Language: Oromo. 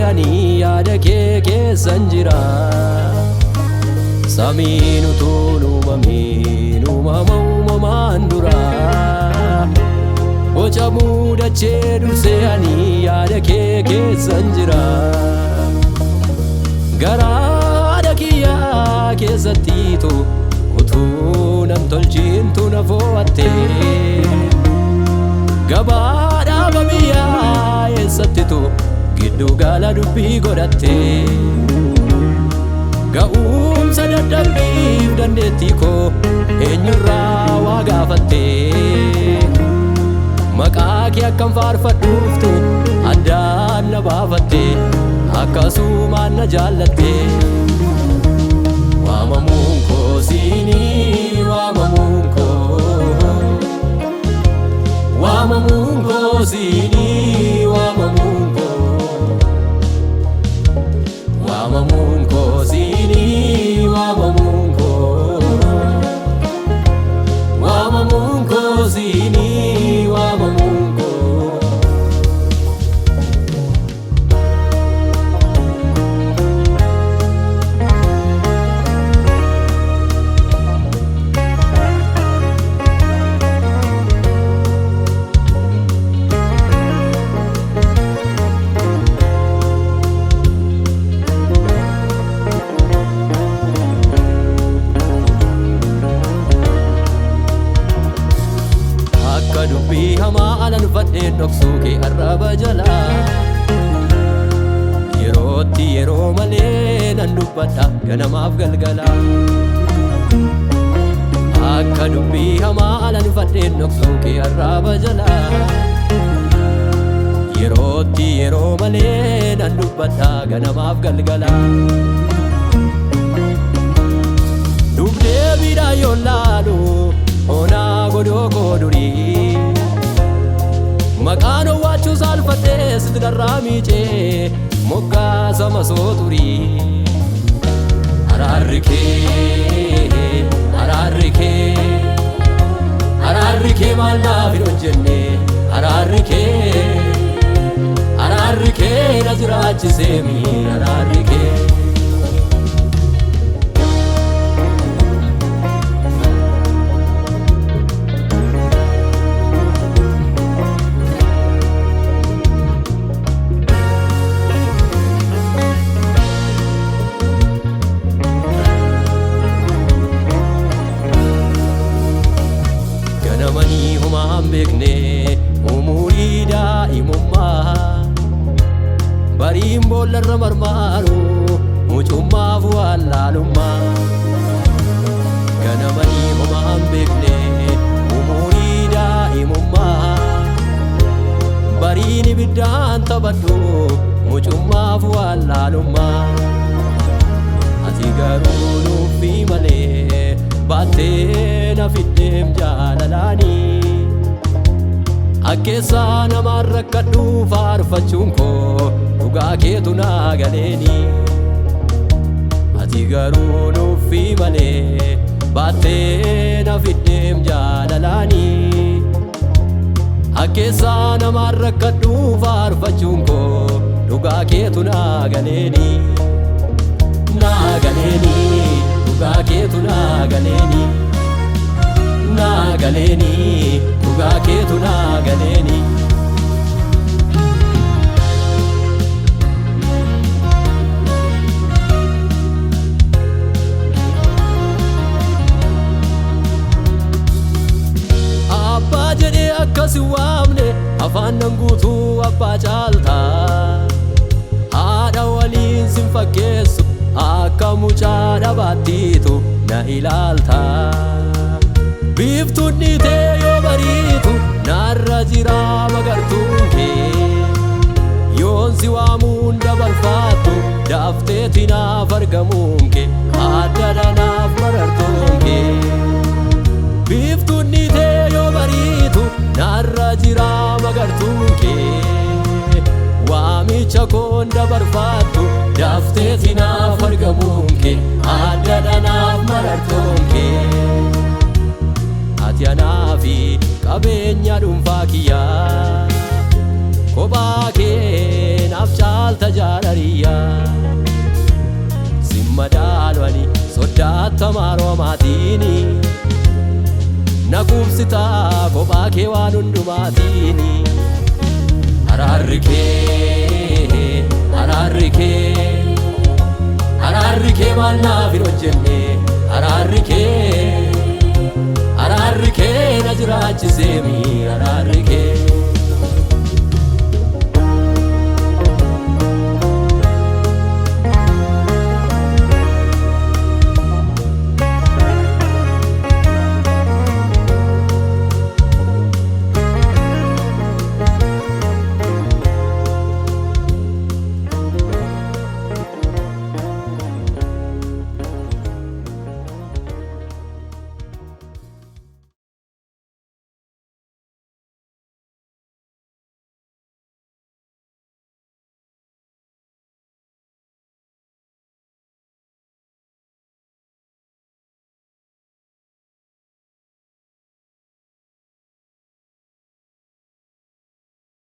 se'anii yaada kee keessan jira. Samiin utuu uumamiin uumama uumamaan dura. Boca muudachee se'anii yaada kee keessan jira. Garaa kiyyaa keessattiitu utuu nam tolchiintu na fo'attee. Gabaadhaaba biyyaa eessattitu giddu gala dubbii godhattee. Ga'umsa dadhabbiif dandeettii koo eenyurraa waa gaafattee. Maqaa kee akkam faarfadhuuftu addaan na baafattee. Akkasumaan na jaallattee. Waamamuun koo siinii waamamuun koo. Waamamuun koo siinii waamamuun koo. Waamamuun koo siinii waamamuun koo. Waamamuun koo siinii waamamuun koo. Dubbii hamaa alan fadheen dhoksuu kee arraba jala. Yerootti yeroo malee nan dubbadha ganamaaf galgala. Akka dubbii hamaa alan fadheen dhoksuu kee arraba jala. Yerootti yeroo malee nan dubbadha ganamaaf galgala. Dubdee biidhaa yoo laalu onaa godoo koo durii. Maqaan owwaachuu saalfatee sitti narraa miicee moggaasa masoo turii. Araarri kee araarri kee araarri kee maal naaf hin hojjenne. Araarri kee na jiraachisee mi araarri kee. Ganamanii homaan beekne umurii daa'imummaa. Bariin boollarra marmaaru mucummaaf wallaalummaa. Ganamanii homaan beekne umurii daa'imummaa. Bariin ibiddaan taphadhu mucummaaf wallaalummaa. Ati garuu nuufii malee baattee na fiddeem jaalalaanii. Akkeessaa namaan rakkadhu faarfachuun koo dhugaa keetu naa galeeni. Ati garuu nuufii malee baattee na fiddeem jaalalaanii. Akkeessaa namaan rakkadhu faarfachuun koo dhugaa keetu naa galeeni. Naa galeeni dhugaa keetu naa galeeni. Naa galeeni dhugaa keetu naa galeeni. Abbaa jedhee akkas hin waamne afaan nan guutuu abbaa caaltaa. Haadha waliin sin fakkeessu akka mucaa dhabaattiitu na ilaalta. Biiftuun dhiitee yoo bariitu narra jira magartuun kee. Yoon si waamuun dabarfaattu daafteeti naaf argamuun kee. Addana naaf marartuun kee. Biiftuun dhiitee yoo bariitu narra jira magartuun kee. Waamicha koon dabarfaattu daafteeti naaf argamuun kee. Addana naaf marartuun kee. Ati anaafi qabeenya dhuunfaa kiyyaa kophaa kee na naaf caalta jaalaliyyaa simma daalwani soddaattamaa roomaatiini na quubsitaa kophaa kee waan hundumaatiini araarri kee